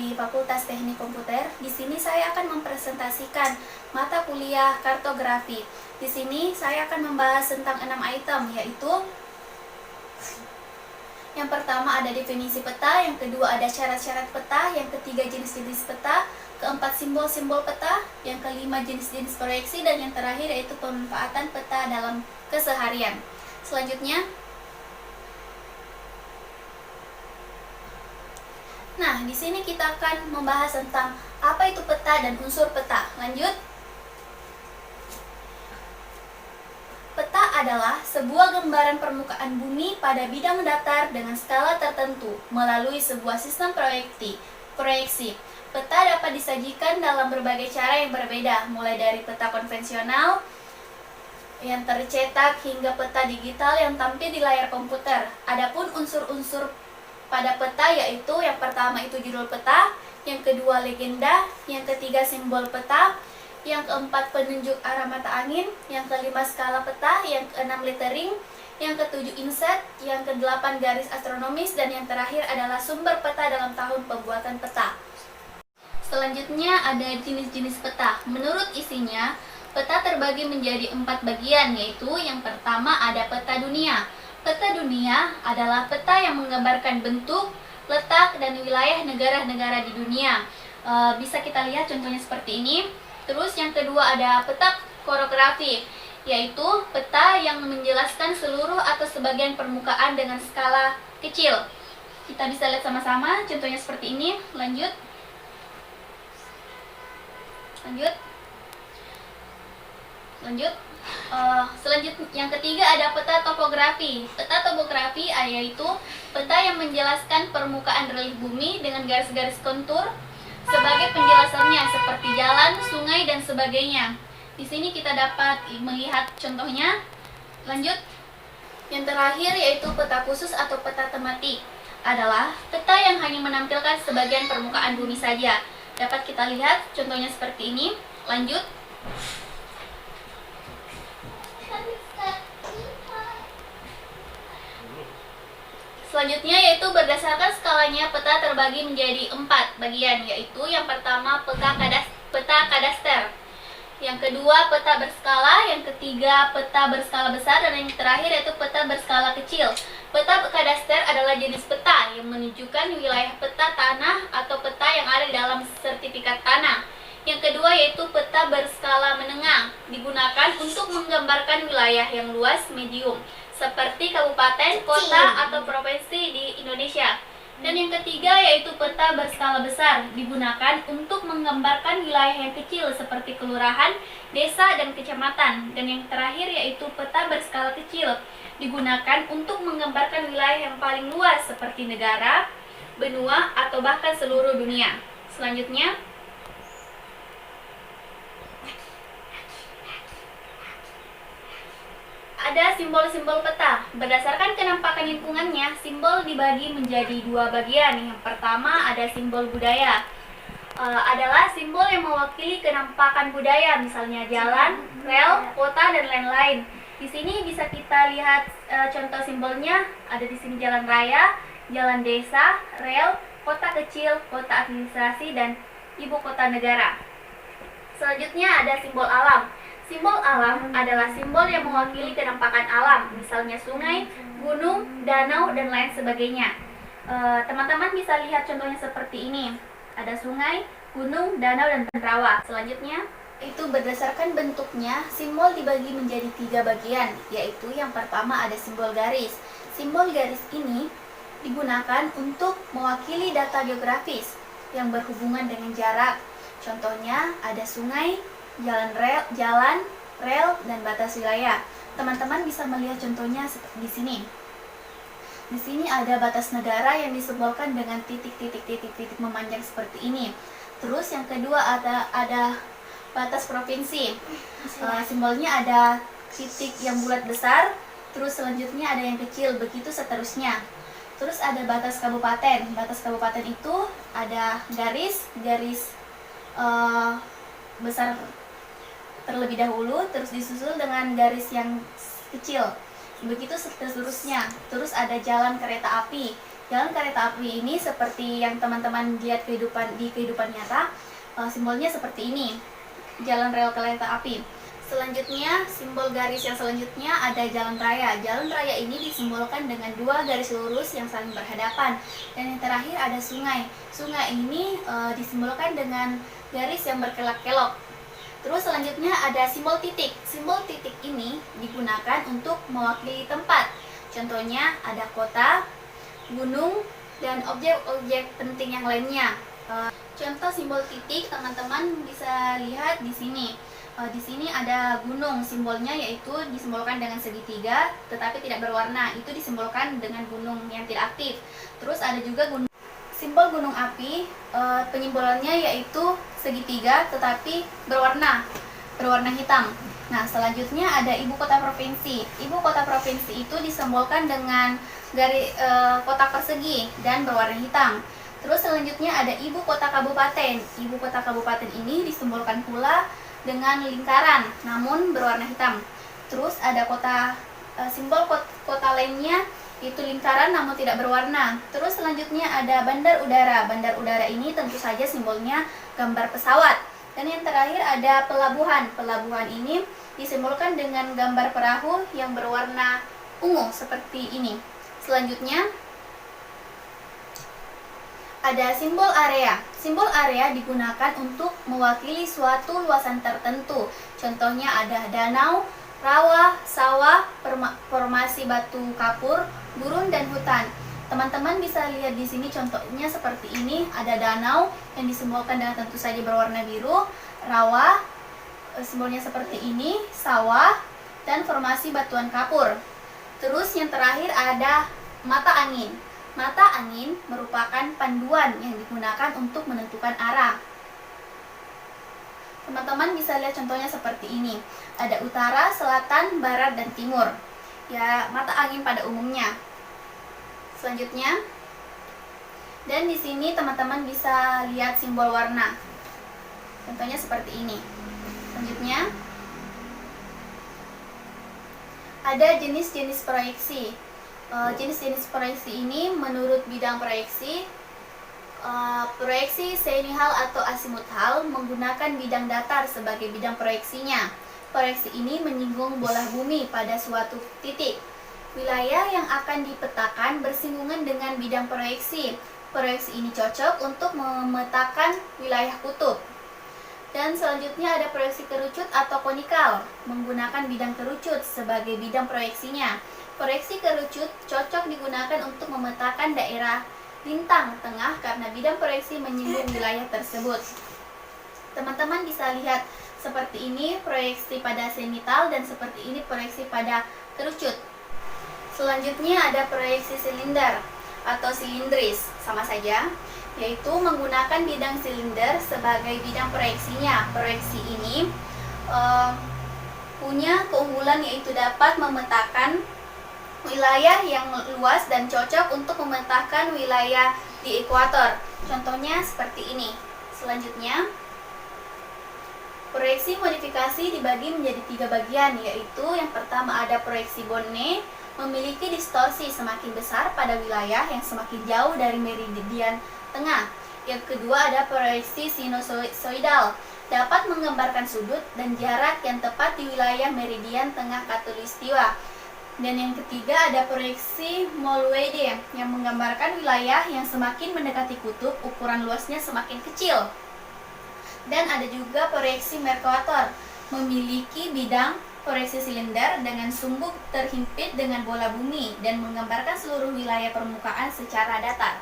dari Fakultas Teknik Komputer. Di sini saya akan mempresentasikan mata kuliah kartografi. Di sini saya akan membahas tentang 6 item, yaitu yang pertama ada definisi peta, yang kedua ada syarat-syarat peta, yang ketiga jenis-jenis peta, keempat simbol-simbol peta, yang kelima jenis-jenis proyeksi, dan yang terakhir yaitu pemanfaatan peta dalam keseharian. Selanjutnya, nah, di sini kita akan membahas tentang apa itu peta dan unsur peta. Lanjut. Peta adalah sebuah gambaran permukaan bumi pada bidang datar dengan skala tertentu melalui sebuah sistem proyeksi. Peta dapat disajikan dalam berbagai cara yang berbeda, mulai dari peta konvensional yang tercetak hingga peta digital yang tampil di layar komputer. Adapun unsur-unsur pada peta yaitu yang pertama itu judul peta, yang kedua legenda, yang ketiga simbol peta, yang keempat penunjuk arah mata angin, yang kelima skala peta, yang keenam lettering, yang ketujuh inset, yang kedelapan garis astronomis, dan yang terakhir adalah sumber peta dalam tahun pembuatan peta. Selanjutnya ada jenis-jenis peta. Menurut isinya, peta terbagi menjadi 4 bagian, yaitu yang pertama ada peta dunia. Peta dunia adalah peta yang menggambarkan bentuk, letak, dan wilayah negara-negara di dunia. Bisa kita lihat contohnya seperti ini. Terus yang kedua ada peta korografi, yaitu peta yang menjelaskan seluruh atau sebagian permukaan dengan skala kecil. Kita bisa lihat sama-sama, contohnya seperti ini. Lanjut. Selanjutnya yang ketiga ada peta topografi. Peta topografi yaitu peta yang menjelaskan permukaan relief bumi dengan garis-garis kontur sebagai penjelasannya seperti jalan, sungai, dan sebagainya. Di sini kita dapat melihat contohnya. Lanjut. Yang terakhir yaitu peta khusus atau peta tematik, adalah peta yang hanya menampilkan sebagian permukaan bumi saja. Dapat kita lihat contohnya seperti ini. Lanjut. Selanjutnya yaitu berdasarkan skalanya peta terbagi menjadi 4 bagian, yaitu yang pertama peta kadaster, yang kedua peta berskala, yang ketiga peta berskala besar, dan yang terakhir yaitu peta berskala kecil. Peta kadaster adalah jenis peta yang menunjukkan wilayah peta tanah atau peta yang ada di dalam sertifikat tanah. Yang kedua yaitu peta berskala menengah, digunakan untuk menggambarkan wilayah yang luas medium, seperti kabupaten, kota, atau provinsi di Indonesia. Dan yang ketiga yaitu peta berskala besar, digunakan untuk menggambarkan wilayah yang kecil seperti kelurahan, desa, dan kecamatan. Dan yang terakhir yaitu peta berskala kecil, digunakan untuk menggambarkan wilayah yang paling luas seperti negara, benua, atau bahkan seluruh dunia. Selanjutnya, ada simbol-simbol peta. Berdasarkan kenampakan lingkungannya, simbol dibagi menjadi 2 bagian. Yang pertama ada simbol budaya. Adalah simbol yang mewakili kenampakan budaya, misalnya jalan, rel, kota, dan lain-lain. Di sini bisa kita lihat contoh simbolnya. Ada di sini jalan raya, jalan desa, rel, kota kecil, kota administrasi, dan ibu kota negara. Selanjutnya ada simbol alam. Simbol alam adalah simbol yang mewakili kenampakan alam, misalnya sungai, gunung, danau, dan lain sebagainya. Teman-teman bisa lihat contohnya seperti ini. Ada sungai, gunung, danau, dan rawa. Selanjutnya, itu berdasarkan bentuknya, simbol dibagi menjadi 3 bagian, yaitu yang pertama ada simbol garis. Simbol garis ini digunakan untuk mewakili data geografis yang berhubungan dengan jarak. Contohnya ada sungai, jalan, rel, dan batas wilayah. Teman-teman bisa melihat contohnya di sini. Di sini ada batas negara yang disimbolkan dengan titik memanjang seperti ini. Terus yang kedua ada batas provinsi. Simbolnya ada titik yang bulat besar. Terus selanjutnya ada yang kecil, begitu seterusnya. Terus ada batas kabupaten. Batas kabupaten itu ada garis besar terlebih dahulu, terus disusul dengan garis yang kecil, begitu seterusnya. Terus ada jalan kereta api. Jalan kereta api ini seperti yang teman-teman lihat di kehidupan nyata, simbolnya seperti ini, jalan rel kereta api. Selanjutnya, simbol garis yang selanjutnya ada jalan raya. Jalan raya ini disimbolkan dengan dua garis lurus yang saling berhadapan. Dan yang terakhir ada sungai. Sungai ini disimbolkan dengan garis yang berkelok-kelok. Terus selanjutnya ada simbol titik. Simbol titik ini digunakan untuk mewakili tempat. Contohnya ada kota, gunung, dan objek-objek penting yang lainnya. Contoh simbol titik teman-teman bisa lihat di sini. Di sini ada gunung, simbolnya yaitu disimbolkan dengan segitiga tetapi tidak berwarna. Itu disimbolkan dengan gunung yang tidak aktif. Terus ada juga simbol gunung api, penyimbolannya yaitu segitiga tetapi berwarna hitam. Nah, selanjutnya ada ibu kota provinsi. Ibu kota provinsi itu disimbolkan dengan garis kotak persegi dan berwarna hitam. Terus selanjutnya ada ibu kota kabupaten. Ibu kota kabupaten ini disimbolkan pula dengan lingkaran namun berwarna hitam. Terus ada simbol kota lainnya itu lingkaran namun tidak berwarna. Terus selanjutnya ada bandar udara. Bandar udara ini tentu saja simbolnya gambar pesawat. Dan yang terakhir ada pelabuhan. Pelabuhan ini disimbolkan dengan gambar perahu yang berwarna ungu seperti ini. Selanjutnya ada simbol area. Simbol area digunakan untuk mewakili suatu luasan tertentu. Contohnya ada danau, rawa, sawah, formasi batu kapur, gurun, dan hutan. Teman-teman bisa lihat di sini contohnya seperti ini. Ada danau yang disimbolkan dengan tentu saja berwarna biru, rawa, simbolnya seperti ini, sawah, dan formasi batuan kapur. Terus yang terakhir ada mata angin. Mata angin merupakan panduan yang digunakan untuk menentukan arah. Teman-teman bisa lihat contohnya seperti ini. Ada utara, selatan, barat, dan timur. Ya, mata angin pada umumnya. Selanjutnya, dan di sini teman-teman bisa lihat simbol warna. Contohnya seperti ini. Selanjutnya, ada jenis-jenis proyeksi. Jenis-jenis proyeksi ini menurut bidang proyeksi, proyeksi zenithal atau azimuthal menggunakan bidang datar sebagai bidang proyeksinya. Proyeksi ini menyinggung bola bumi pada suatu titik. Wilayah yang akan dipetakan bersinggungan dengan bidang proyeksi. Proyeksi ini cocok untuk memetakan wilayah kutub. Dan selanjutnya ada proyeksi kerucut atau konikal, menggunakan bidang kerucut sebagai bidang proyeksinya. Proyeksi kerucut cocok digunakan untuk memetakan daerah lintang tengah karena bidang proyeksi menyinggung wilayah tersebut. Teman-teman bisa lihat seperti ini proyeksi pada zenithal dan seperti ini proyeksi pada kerucut. Selanjutnya ada proyeksi silinder atau silindris, sama saja, yaitu menggunakan bidang silinder sebagai bidang proyeksinya. Proyeksi ini punya keunggulan yaitu dapat memetakan wilayah yang luas dan cocok untuk memetakan wilayah di ekuator. Contohnya seperti ini. Selanjutnya, proyeksi modifikasi dibagi menjadi 3 bagian, yaitu yang pertama ada proyeksi Bonnet, memiliki distorsi semakin besar pada wilayah yang semakin jauh dari meridian tengah. Yang kedua ada proyeksi sinusoidal, dapat menggambarkan sudut dan jarak yang tepat di wilayah meridian tengah khatulistiwa. Dan yang ketiga ada proyeksi Mollweide yang menggambarkan wilayah yang semakin mendekati kutub, ukuran luasnya semakin kecil. Dan ada juga proyeksi Mercator, memiliki bidang proyeksi silinder dengan sumbu terhimpit dengan bola bumi dan menggambarkan seluruh wilayah permukaan secara datar.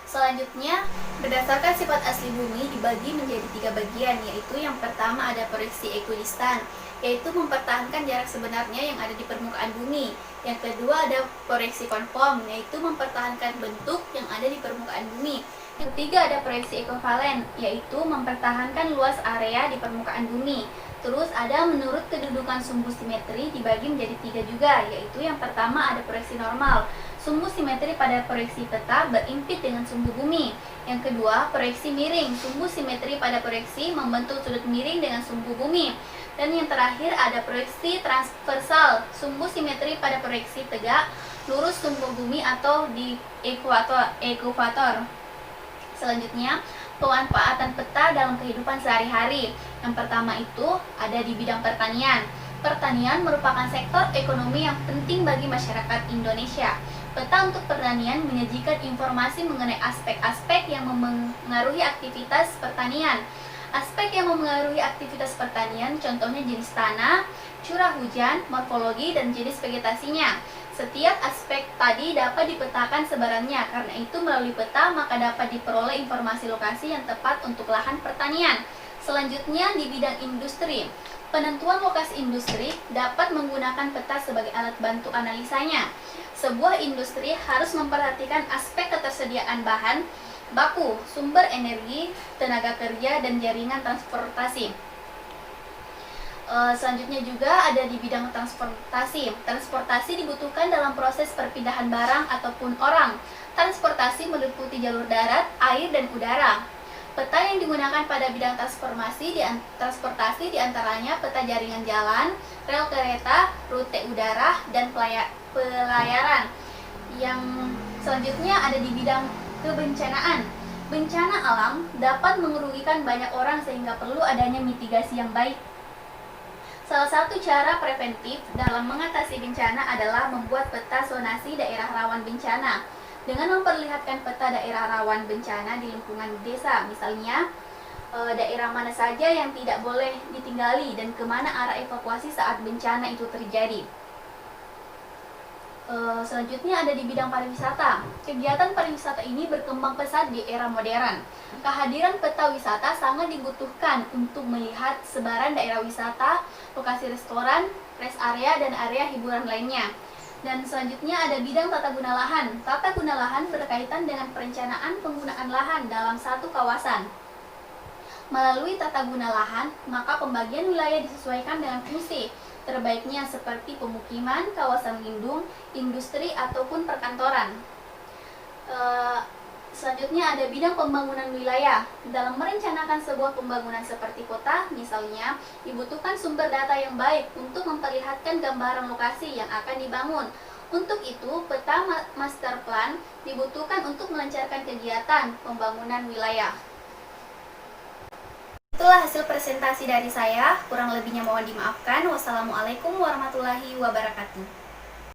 Selanjutnya, berdasarkan sifat asli bumi dibagi menjadi 3 bagian, yaitu yang pertama ada proyeksi ekuidistan, yaitu mempertahankan jarak sebenarnya yang ada di permukaan bumi. Yang kedua ada proyeksi konform, yaitu mempertahankan bentuk yang ada di permukaan bumi. Yang ketiga ada proyeksi ekivalen, yaitu mempertahankan luas area di permukaan bumi. Terus ada menurut kedudukan sumbu simetri dibagi menjadi 3 juga, yaitu yang pertama ada proyeksi normal. Sumbu simetri pada proyeksi peta berimpit dengan sumbu bumi. Yang kedua, proyeksi miring. Sumbu simetri pada proyeksi membentuk sudut miring dengan sumbu bumi. Dan yang terakhir ada proyeksi transversal. Sumbu simetri pada proyeksi tegak lurus tumbuh bumi atau di ekuator. Selanjutnya, pemanfaatan peta dalam kehidupan sehari-hari. Yang pertama itu ada di bidang pertanian. Pertanian merupakan sektor ekonomi yang penting bagi masyarakat Indonesia. Peta untuk pertanian menyajikan informasi mengenai aspek-aspek yang memengaruhi aktivitas pertanian. Aspek yang memengaruhi aktivitas pertanian contohnya jenis tanah, curah hujan, morfologi, dan jenis vegetasinya. Setiap aspek tadi dapat dipetakan sebarannya, karena itu melalui peta maka dapat diperoleh informasi lokasi yang tepat untuk lahan pertanian. Selanjutnya di bidang industri. Penentuan lokasi industri dapat menggunakan peta sebagai alat bantu analisanya. Sebuah industri harus memperhatikan aspek ketersediaan bahan baku, sumber energi, tenaga kerja, dan jaringan transportasi. Selanjutnya juga ada di bidang transportasi. Transportasi dibutuhkan dalam proses perpindahan barang ataupun orang. Transportasi meliputi jalur darat, air, dan udara. Peta yang digunakan pada bidang transportasi diantaranya peta jaringan jalan, rel kereta, rute udara, dan pelayaran. Yang selanjutnya ada di bidang kebencanaan. Bencana alam dapat merugikan banyak orang sehingga perlu adanya mitigasi yang baik. Salah satu cara preventif dalam mengatasi bencana adalah membuat peta zonasi daerah rawan bencana dengan memperlihatkan peta daerah rawan bencana di lingkungan desa, misalnya daerah mana saja yang tidak boleh ditinggali dan kemana arah evakuasi saat bencana itu terjadi. Selanjutnya ada di bidang pariwisata. Kegiatan pariwisata ini berkembang pesat di era modern. Kehadiran peta wisata sangat dibutuhkan untuk melihat sebaran daerah wisata, lokasi restoran, rest area, dan area hiburan lainnya. Dan selanjutnya ada bidang tata guna lahan. Tata guna lahan berkaitan dengan perencanaan penggunaan lahan dalam satu kawasan. Melalui tata guna lahan, maka pembagian wilayah disesuaikan dengan fungsi terbaiknya seperti pemukiman, kawasan lindung, industri, ataupun perkantoran. Selanjutnya ada bidang pembangunan wilayah. Dalam merencanakan sebuah pembangunan seperti kota, misalnya, dibutuhkan sumber data yang baik untuk memperlihatkan gambaran lokasi yang akan dibangun. Untuk itu, peta master plan dibutuhkan untuk melancarkan kegiatan pembangunan wilayah. Itulah hasil presentasi dari saya, kurang lebihnya mohon dimaafkan. Wassalamualaikum warahmatullahi wabarakatuh.